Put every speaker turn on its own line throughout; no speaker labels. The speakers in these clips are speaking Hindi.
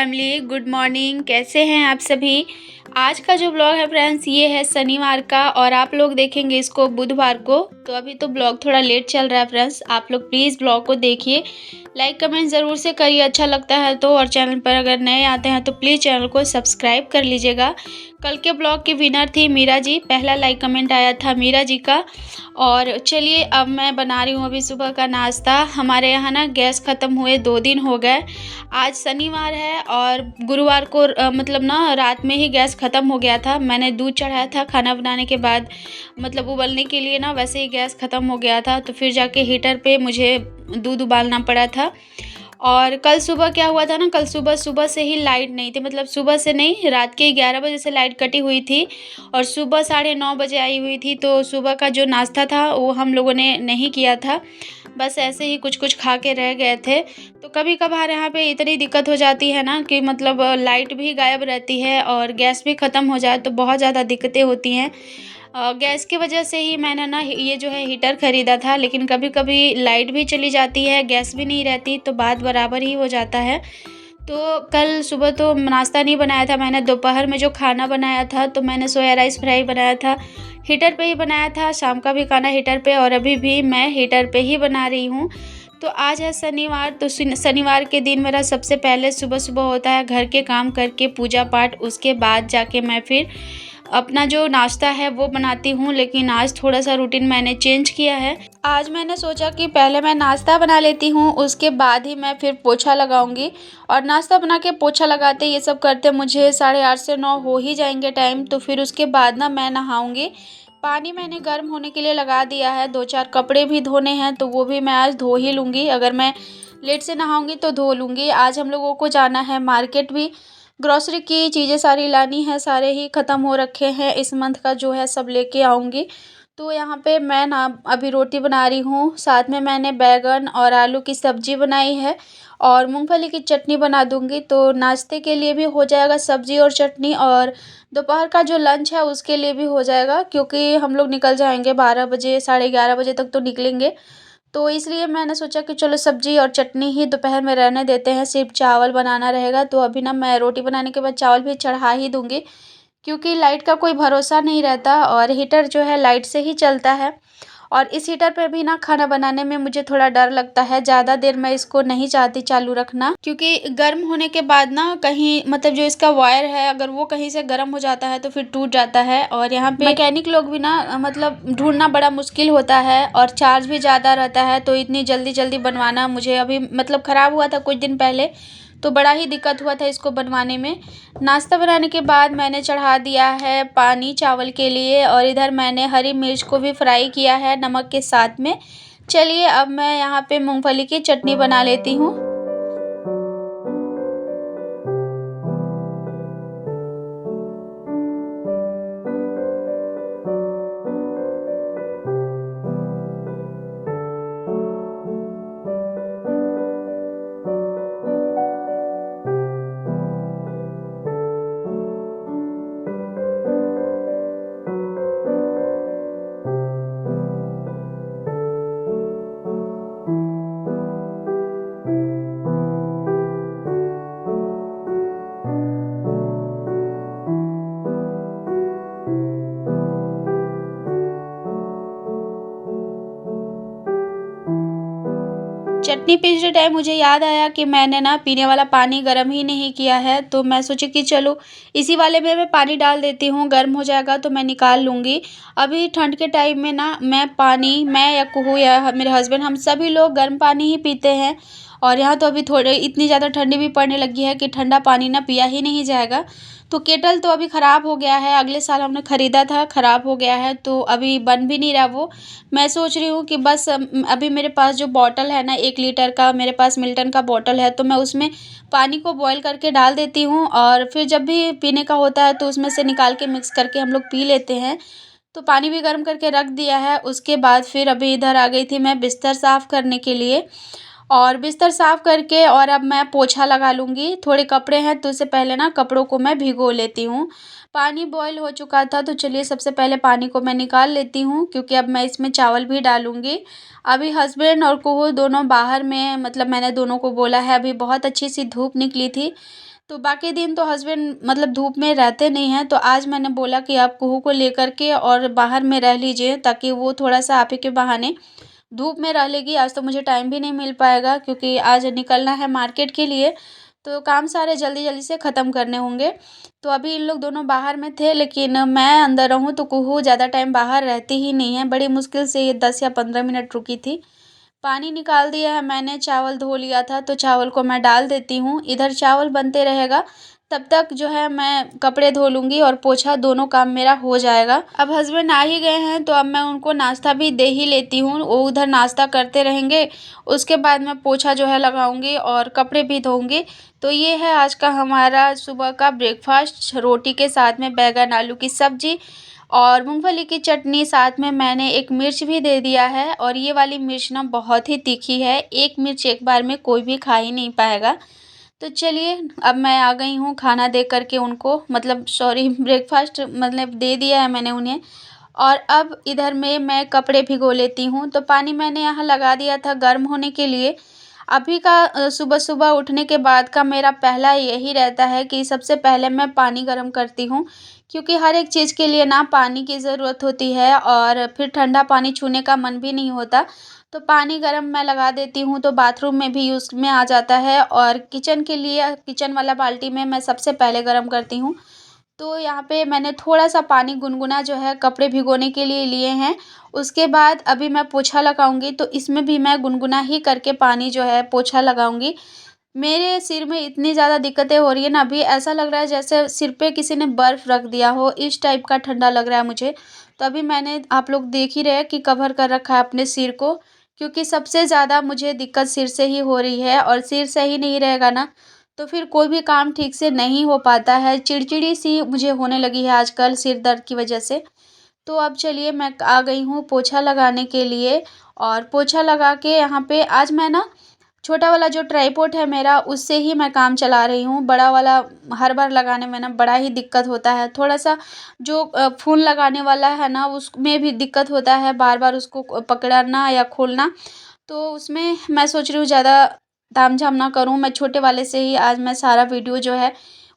Family, good morning. कैसे हैं आप सभी। आज का जो ब्लॉग है फ्रेंड्स, ये है शनिवार का और आप लोग देखेंगे इसको बुधवार को। तो अभी तो ब्लॉग थोड़ा लेट चल रहा है फ्रेंड्स। आप लोग प्लीज़ ब्लॉग को देखिए, लाइक कमेंट ज़रूर से करिए अच्छा लगता है तो, और चैनल पर अगर नए आते हैं तो प्लीज़ चैनल को सब्सक्राइब कर लीजिएगा। कल के ब्लॉग की विनर थी मीरा जी, पहला लाइक कमेंट आया था मीरा जी का। और चलिए अब मैं बना रही हूँ अभी सुबह का नाश्ता। हमारे यहाँ ना गैस ख़त्म हुए 2 दिन हो गए। आज शनिवार है और गुरुवार को मतलब ना रात में ही गैस ख़त्म हो गया था। मैंने दूध चढ़ाया था खाना बनाने के बाद, मतलब उबलने के लिए ना, वैसे ही गैस ख़त्म हो गया था तो फिर जाके हीटर पे मुझे दूध उबालना पड़ा था। और कल सुबह क्या हुआ था ना, कल सुबह से ही लाइट नहीं थी, मतलब सुबह से नहीं, रात के 11 बजे से लाइट कटी हुई थी और सुबह 9:30 बजे आई हुई थी। तो सुबह का जो नाश्ता था वो हम लोगों ने नहीं किया था, बस ऐसे ही कुछ कुछ खा के रह गए थे। तो कभी कभार यहाँ पे इतनी दिक्कत हो जाती है ना कि मतलब लाइट भी गायब रहती है और गैस भी ख़त्म हो जाए तो बहुत ज़्यादा दिक्कतें होती हैं। गैस की वजह से ही मैंने ना ये जो है हीटर ख़रीदा था, लेकिन कभी कभी लाइट भी चली जाती है, गैस भी नहीं रहती, तो बात बराबर ही हो जाता है। तो कल सुबह तो नाश्ता नहीं बनाया था मैंने। दोपहर में जो खाना बनाया था तो मैंने सोया राइस फ्राई बनाया था, हीटर पे ही बनाया था। शाम का भी खाना हीटर पे और अभी भी मैं हीटर पे ही बना रही हूँ। तो आज है शनिवार, तो शनिवार के दिन मेरा सबसे पहले सुबह सुबह होता है घर के काम करके पूजा पाठ, उसके बाद जाके मैं फिर अपना जो नाश्ता है वो बनाती हूँ। लेकिन आज थोड़ा सा रूटीन मैंने चेंज किया है। आज मैंने सोचा कि पहले मैं नाश्ता बना लेती हूँ, उसके बाद ही मैं फिर पोछा लगाऊंगी। और नाश्ता बना के पोछा लगाते ये सब करते मुझे 8:30 से 9 हो ही जाएंगे टाइम। तो फिर उसके बाद ना मैं नहाऊंगी। पानी मैंने गर्म होने के लिए लगा दिया है, 2-4 कपड़े भी धोने हैं तो वो भी मैं आज धो ही लूँगी। अगर मैं लेट से नहाऊंगी तो धो लूँगी। आज हम लोगों को जाना है मार्केट भी, ग्रॉसरी की चीज़ें सारी लानी है, सारे ही ख़त्म हो रखे हैं, इस मंथ का जो है सब लेके आऊँगी। तो यहाँ पे मैं ना अभी रोटी बना रही हूँ, साथ में मैंने बैंगन और आलू की सब्ज़ी बनाई है और मूंगफली की चटनी बना दूँगी। तो नाश्ते के लिए भी हो जाएगा सब्ज़ी और चटनी, और दोपहर का जो लंच है उसके लिए भी हो जाएगा, क्योंकि हम लोग निकल जाएंगे 12 बजे, 11:30 बजे तक तो निकलेंगे। तो इसलिए मैंने सोचा कि चलो सब्ज़ी और चटनी ही दोपहर में रहने देते हैं, सिर्फ चावल बनाना रहेगा। तो अभी ना मैं रोटी बनाने के बाद चावल भी चढ़ा ही दूँगी, क्योंकि लाइट का कोई भरोसा नहीं रहता और हीटर जो है लाइट से ही चलता है। और इस हीटर पे भी ना खाना बनाने में मुझे थोड़ा डर लगता है, ज़्यादा देर मैं इसको नहीं चाहती चालू रखना, क्योंकि गर्म होने के बाद ना कहीं मतलब जो इसका वायर है अगर वो कहीं से गर्म हो जाता है तो फिर टूट जाता है। और यहाँ पे मैकेनिक लोग भी ना मतलब ढूंढना बड़ा मुश्किल होता है और चार्ज भी ज़्यादा रहता है। तो इतनी जल्दी जल्दी बनवाना मुझे अभी मतलब ख़राब हुआ था कुछ दिन पहले, तो बड़ा ही दिक्कत हुआ था इसको बनवाने में। नाश्ता बनाने के बाद मैंने चढ़ा दिया है पानी चावल के लिए, और इधर मैंने हरी मिर्च को भी फ्राई किया है नमक के साथ में। चलिए अब मैं यहाँ पे मूंगफली की चटनी बना लेती हूँ। चटनी पीसते टाइम मुझे याद आया कि मैंने ना पीने वाला पानी गर्म ही नहीं किया है, तो मैं सोची कि चलो इसी वाले में मैं पानी डाल देती हूँ, गर्म हो जाएगा तो मैं निकाल लूँगी। अभी ठंड के टाइम में ना मैं या कुहू या मेरे हस्बैंड, हम सभी लोग गर्म पानी ही पीते हैं। और यहाँ तो अभी थोड़े इतनी ज़्यादा ठंडी भी पड़ने लगी है कि ठंडा पानी ना पिया ही नहीं जाएगा। तो केटल तो अभी ख़राब हो गया है, अगले साल हमने ख़रीदा था, ख़राब हो गया है तो अभी बन भी नहीं रहा वो। मैं सोच रही हूँ कि बस अभी मेरे पास जो बॉटल है ना 1 लीटर का, मेरे पास मिल्टन का बॉटल है, तो मैं उसमें पानी को बॉयल करके डाल देती हूँ और फिर जब भी पीने का होता है तो उसमें से निकाल के मिक्स करके हम लोग पी लेते हैं। तो पानी भी गर्म करके रख दिया है। उसके बाद फिर अभी इधर आ गई थी मैं बिस्तर साफ़ करने के लिए, और बिस्तर साफ़ करके और अब मैं पोछा लगा लूँगी। थोड़े कपड़े हैं तो उससे पहले ना कपड़ों को मैं भिगो लेती हूँ। पानी बॉयल हो चुका था तो चलिए सबसे पहले पानी को मैं निकाल लेती हूँ, क्योंकि अब मैं इसमें चावल भी डालूँगी। अभी हस्बैंड और कुहू दोनों बाहर में, मतलब मैंने दोनों को बोला है, अभी बहुत अच्छी सी धूप निकली थी तो बाकी दिन तो हस्बैंड मतलब धूप में रहते नहीं हैं, तो आज मैंने बोला कि आप कुहू को लेकर के और बाहर में रह लीजिए, ताकि वो थोड़ा-सा आप ही के बहाने धूप में रह लेगी। आज तो मुझे टाइम भी नहीं मिल पाएगा, क्योंकि आज निकलना है मार्केट के लिए, तो काम सारे जल्दी-जल्दी से ख़त्म करने होंगे। तो अभी इन लोग दोनों बाहर में थे, लेकिन मैं अंदर रहूँ तो कुहू ज़्यादा टाइम बाहर रहती ही नहीं है। बड़ी मुश्किल से ये 10 या 15 मिनट रुकी थी। पानी निकाल दिया है मैंने, चावल धो लिया था, तो चावल को मैं डाल देती हूँ। इधर चावल बनते रहेगा, तब तक जो है मैं कपड़े धो लूँगी और पोछा, दोनों काम मेरा हो जाएगा। अब हस्बैंड आ ही गए हैं, तो अब मैं उनको नाश्ता भी दे ही लेती हूँ। वो उधर नाश्ता करते रहेंगे, उसके बाद मैं पोछा जो है लगाऊँगी और कपड़े भी धोऊँगी। तो ये है आज का हमारा सुबह का ब्रेकफ़ास्ट, रोटी के साथ में बैंगन आलू की सब्ज़ी और मूँगफली की चटनी। साथ में मैंने एक मिर्च भी दे दिया है, और ये वाली मिर्च ना बहुत ही तीखी है, एक मिर्च एक बार में कोई भी खा ही नहीं पाएगा। तो चलिए, अब मैं आ गई हूँ खाना दे कर के उनको, मतलब सॉरी ब्रेकफ़ास्ट मतलब दे दिया है मैंने उन्हें। और अब इधर में मैं कपड़े भिगो लेती हूँ। तो पानी मैंने यहाँ लगा दिया था गर्म होने के लिए। अभी का सुबह-सुबह उठने के बाद का मेरा पहला यही रहता है कि सबसे पहले मैं पानी गर्म करती हूँ, क्योंकि हर एक चीज़ के लिए ना पानी की ज़रूरत होती है, और फिर ठंडा पानी छूने का मन भी नहीं होता। तो पानी गर्म मैं लगा देती हूँ, तो बाथरूम में भी यूज़ में आ जाता है, और किचन के लिए किचन वाला बाल्टी में मैं सबसे पहले गर्म करती हूँ। तो यहाँ पे मैंने थोड़ा-सा पानी गुनगुना जो है कपड़े भिगोने के लिए लिए हैं। उसके बाद अभी मैं पोछा लगाऊँगी, तो इसमें भी मैं गुनगुना ही करके पानी जो है पोछा लगाऊँगी। मेरे सिर में इतनी ज़्यादा दिक्कतें हो रही है ना, अभी ऐसा लग रहा है जैसे सिर पे किसी ने बर्फ़ रख दिया हो, इस टाइप का ठंडा लग रहा है मुझे। तो अभी मैंने, आप लोग देख ही रहे हैं कि कवर कर रखा है अपने सिर को, क्योंकि सबसे ज़्यादा मुझे दिक्कत सिर से ही हो रही है, और सिर सही नहीं रहेगा ना, तो फिर कोई भी काम ठीक से नहीं हो पाता है। चिड़चिड़ी सी मुझे होने लगी है आजकल सिर दर्द की वजह से। तो अब चलिए, मैं आ गई हूँ पोछा लगाने के लिए, और पोछा लगा के यहाँ पे आज मैं ना छोटा वाला जो ट्राइपॉड है मेरा, उससे ही मैं काम चला रही हूँ। बड़ा वाला हर बार लगाने में ना बड़ा ही दिक्कत होता है। थोड़ा-सा जो फ़ोन लगाने वाला है ना, उसमें भी दिक्कत होता है, बार-बार उसको पकड़ना या खोलना। तो उसमें मैं सोच रही हूँ ज़्यादा तामझाम ना करूँ, मैं छोटे वाले से ही आज मैं सारा वीडियो जो है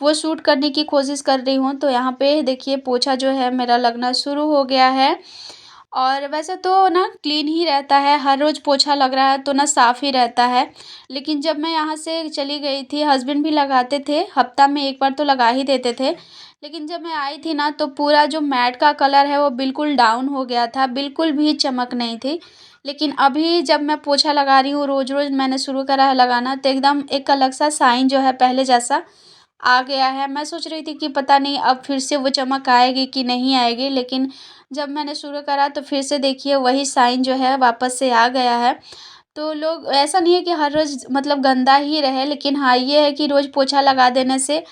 वो शूट करने की कोशिश कर रही हूँ। तो यहाँ पे देखिए, पोछा जो है मेरा लगना शुरू हो गया है, और वैसे तो ना क्लीन ही रहता है, हर रोज़ पोछा लग रहा है तो ना साफ़ ही रहता है। लेकिन जब मैं यहाँ से चली गई थी, हस्बैंड भी लगाते थे, हफ्ता में 1 बार तो लगा ही देते थे। लेकिन जब मैं आई थी ना, तो पूरा जो मैट का कलर है वो बिल्कुल डाउन हो गया था, बिल्कुल भी चमक नहीं थी। लेकिन अभी जब मैं पोछा लगा रही हूँ, रोज़-रोज़ मैंने शुरू करा है लगाना, तो एकदम एक अलग-सा शाइन जो है पहले जैसा आ गया है। मैं सोच रही थी कि पता नहीं अब फिर से वो चमक आएगी कि नहीं आएगी, लेकिन जब मैंने शुरू करा तो फिर से देखिए वही साइन जो है वापस से आ गया है। तो लोग, ऐसा नहीं है कि हर रोज़ मतलब गंदा ही रहे, लेकिन हाँ, ये है कि रोज़ पोछा लगा देने से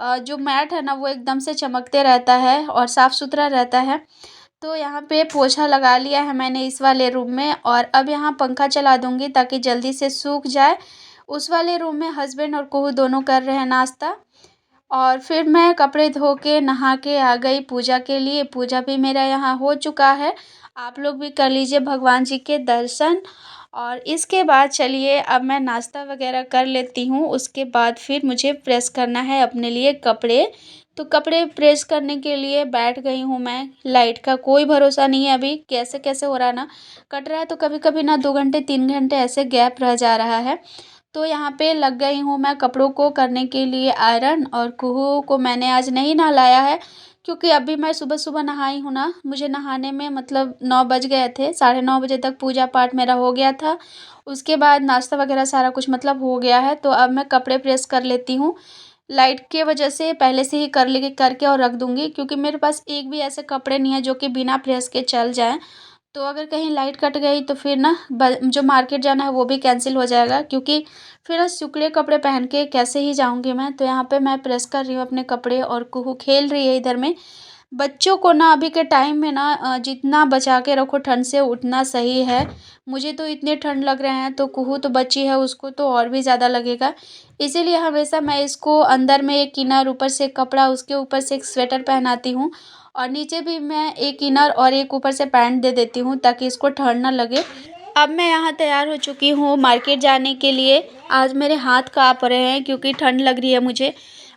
जो मैट है ना वो एकदम से चमकते रहता है और साफ़-सुथरा रहता है। तो यहाँ पे पोछा लगा लिया है मैंने इस वाले रूम में, और अब यहाँ पंखा चला दूँगी ताकि जल्दी से सूख जाए। उस वाले रूम में हस्बैंड और कुहू दोनों कर रहे हैं नाश्ता, और फिर मैं कपड़े धो के नहा के आ गई पूजा के लिए। पूजा भी मेरा यहाँ हो चुका है। आप लोग भी कर लीजिए भगवान जी के दर्शन। और इसके बाद चलिए, अब मैं नाश्ता वग़ैरह कर लेती हूँ। उसके बाद फिर मुझे प्रेस करना है अपने लिए कपड़े। तो कपड़े प्रेस करने के लिए बैठ गई हूँ मैं। लाइट का कोई भरोसा नहीं है अभी, कैसे-कैसे हो रहा है ना, कट रहा है तो कभी-कभी ना 2 घंटे 3 घंटे ऐसे गैप रह जा रहा है। तो यहाँ पे लग गई हूँ मैं कपड़ों को करने के लिए आयरन, और कुहू को मैंने आज नहीं नहलाया है, क्योंकि अभी मैं सुबह-सुबह नहाई हूँ ना, मुझे नहाने में मतलब 9 बज गए थे, साढ़े 9 बजे तक पूजा पाठ मेरा हो गया था। उसके बाद नाश्ता वगैरह सारा कुछ मतलब हो गया है, तो अब मैं कपड़े प्रेस कर लेती हूँ। लाइट के वजह से पहले से ही कर लेके करके और रख दूँगी, क्योंकि मेरे पास एक भी ऐसे कपड़े नहीं है जो कि बिना प्रेस के चल जाएँ। तो अगर कहीं लाइट कट गई तो फिर ना जो मार्केट जाना है वो भी कैंसिल हो जाएगा, क्योंकि फिर ना सूखे कपड़े पहन के कैसे ही जाऊंगी मैं। तो यहाँ पे मैं प्रेस कर रही हूँ अपने कपड़े, और कुहू खेल रही है इधर में। बच्चों को ना अभी के टाइम में ना जितना बचा के रखो ठंड से उतना सही है। मुझे तो इतने ठंड लग रहे हैं, तो कुहू तो बच्ची है, उसको तो और भी ज़्यादा लगेगा। इसीलिए हमेशा मैं इसको अंदर में एक इनर, ऊपर से एक कपड़ा, उसके ऊपर से एक स्वेटर पहनाती हूँ, और नीचे भी मैं एक इनर और एक ऊपर से पैंट दे देती हूँ, ताकि इसको ठंड ना लगे। अब मैं यहाँ तैयार हो चुकी हूँ मार्केट जाने के लिए। आज मेरे हाथ काँप रहे हैं क्योंकि ठंड लग रही है मुझे,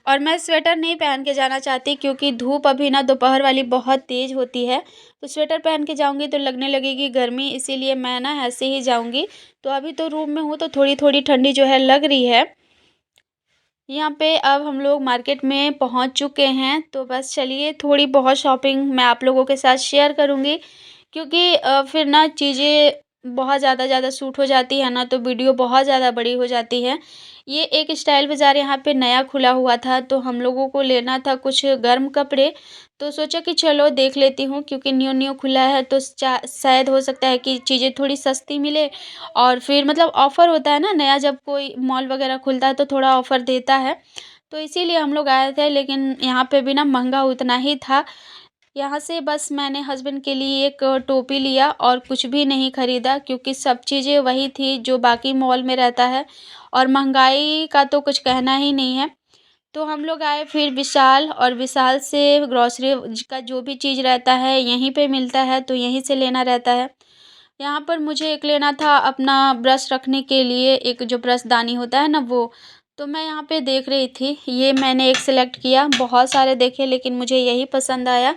और मैं स्वेटर नहीं पहन के जाना चाहती क्योंकि धूप अभी ना दोपहर वाली बहुत तेज़ होती है। तो स्वेटर पहन के जाऊँगी तो लगने लगेगी गर्मी, इसीलिए मैं ना ऐसे ही जाऊँगी। तो अभी तो रूम में हूँ तो थोड़ी-थोड़ी ठंडी जो है लग रही है। यहाँ पे अब हम लोग मार्केट में पहुँच चुके हैं, तो बस चलिए थोड़ी बहुत शॉपिंग मैं आप लोगों के साथ शेयर करूँगी, क्योंकि फिर ना चीज़ें बहुत ज़्यादा सूट हो जाती है ना, तो वीडियो बहुत ज़्यादा बड़ी हो जाती है। ये एक स्टाइल बाज़ार यहाँ पे नया खुला हुआ था, तो हम लोगों को लेना था कुछ गर्म कपड़े, तो सोचा कि चलो देख लेती हूँ, क्योंकि न्यू-न्यू खुला है तो शायद हो सकता है कि चीज़ें थोड़ी सस्ती मिले, और फिर मतलब ऑफ़र होता है ना, नया जब कोई मॉल वग़ैरह खुलता है तो थोड़ा ऑफ़र देता है। तो इसीलिए हम लोग आए थे, लेकिन यहाँ पे भी ना महँगा उतना ही था। यहाँ से बस मैंने हस्बैंड के लिए एक टोपी लिया और कुछ भी नहीं खरीदा, क्योंकि सब चीज़ें वही थी जो बाकी मॉल में रहता है, और महँगाई का तो कुछ कहना ही नहीं है। तो हम लोग आए फिर विशाल, और विशाल से ग्रॉसरी का जो भी चीज़ रहता है यहीं पे मिलता है, तो यहीं से लेना रहता है। यहाँ पर मुझे एक लेना था अपना ब्रश रखने के लिए, एक जो ब्रशदानी होता है ना वो। तो मैं यहाँ पे देख रही थी, ये मैंने एक सेलेक्ट किया, बहुत सारे देखे लेकिन मुझे यही पसंद आया,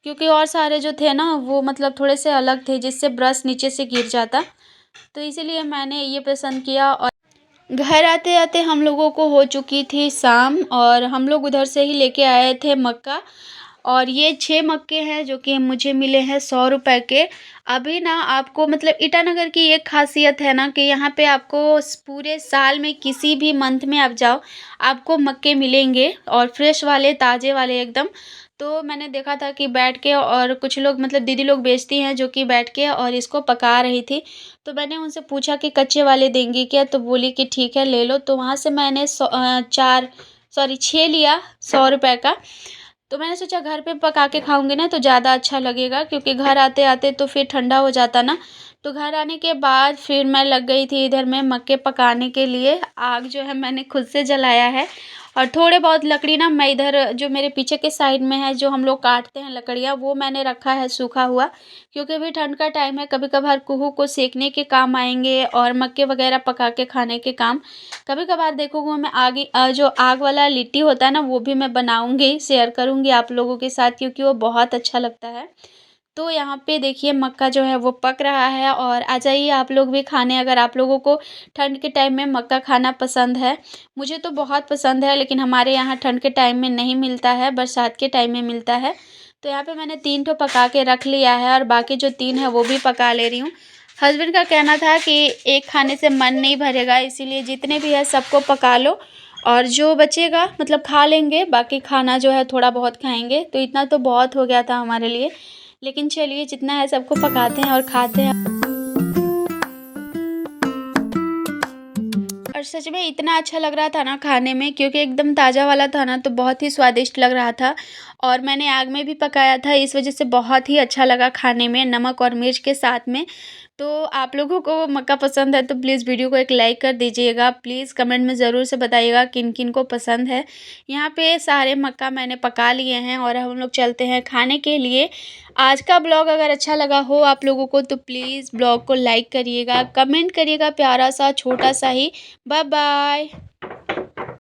क्योंकि और सारे जो थे ना वो मतलब थोड़े से अलग थे जिससे ब्रश नीचे से गिर जाता। तो इसीलिए मैंने ये पसंद किया, और घर आते-आते हम लोगों को हो चुकी थी शाम, और हम लोग उधर से ही लेके आए थे मक्का। और ये 6 मक्के हैं जो कि मुझे मिले हैं 100 रुपए के। अभी ना आपको मतलब ईटानगर की एक ख़ासियत है ना कि यहाँ पे आपको पूरे साल में किसी भी मंथ में आप जाओ, आपको मक्के मिलेंगे, और फ्रेश वाले, ताज़े वाले एकदम। तो मैंने देखा था कि बैठ के, और कुछ लोग मतलब दीदी लोग बेचती हैं जो कि बैठ के और इसको पका रही थी। तो मैंने उनसे पूछा कि कच्चे वाले देंगी क्या? तो बोली कि ठीक है ले लो। तो वहाँ से मैंने 6 लिया 100 रुपए का। तो मैंने सोचा घर पे पका के खाऊँगी ना तो ज़्यादा अच्छा लगेगा, क्योंकि घर आते-आते तो फिर ठंडा हो जाता ना। तो घर आने के बाद फिर मैं लग गई थी इधर मैं मक्के पकाने के लिए। आग जो है मैंने खुद से जलाया है, और थोड़े बहुत लकड़ी ना मैं इधर जो मेरे पीछे के साइड में है, जो हम लोग काटते हैं लकड़ियाँ, वो मैंने रखा है सूखा हुआ। क्योंकि अभी ठंड का टाइम है, कभी-कभार कुहू को सेंकने के काम आएँगे, और मक्के वगैरह पका के खाने के काम। कभी-कभार देखोगे मैं जो आग वाला लिट्टी होता है ना वो भी मैं बनाऊँगी, शेयर करूँगी आप लोगों के साथ, क्योंकि वो बहुत अच्छा लगता है। तो यहाँ पे देखिए मक्का जो है वो पक रहा है, और आ जाइए आप लोग भी खाने, अगर आप लोगों को ठंड के टाइम में मक्का खाना पसंद है। मुझे तो बहुत पसंद है, लेकिन हमारे यहाँ ठंड के टाइम में नहीं मिलता है, बरसात के टाइम में मिलता है। तो यहाँ पे मैंने 3 ठो पका के रख लिया है, और बाकी जो 3 है वो भी पका ले रही हूँ। हस्बैंड का कहना था कि एक खाने से मन नहीं भरेगा, इसीलिए जितने भी है सबको पका लो, और जो बचेगा मतलब खा लेंगे, बाकी खाना जो है थोड़ा बहुत खाएँगे। तो इतना तो बहुत हो गया था हमारे लिए। लेकिन चलिए जितना है सबको पकाते हैं और खाते हैं। और सच में इतना अच्छा लग रहा था ना खाने में, क्योंकि एकदम ताज़ा वाला था ना, तो बहुत ही स्वादिष्ट लग रहा था। और मैंने आग में भी पकाया था, इस वजह से बहुत ही अच्छा लगा खाने में, नमक और मिर्च के साथ में। तो आप लोगों को मक्का पसंद है तो प्लीज़ वीडियो को एक लाइक कर दीजिएगा। प्लीज़ कमेंट में ज़रूर से बताइएगा किन-किन को पसंद है। यहाँ पे सारे मक्का मैंने पका लिए हैं, और हम लोग चलते हैं खाने के लिए। आज का ब्लॉग अगर अच्छा लगा हो आप लोगों को तो प्लीज़ ब्लॉग को लाइक करिएगा, कमेंट करिएगा प्यारा सा छोटा सा ही। Bye bye.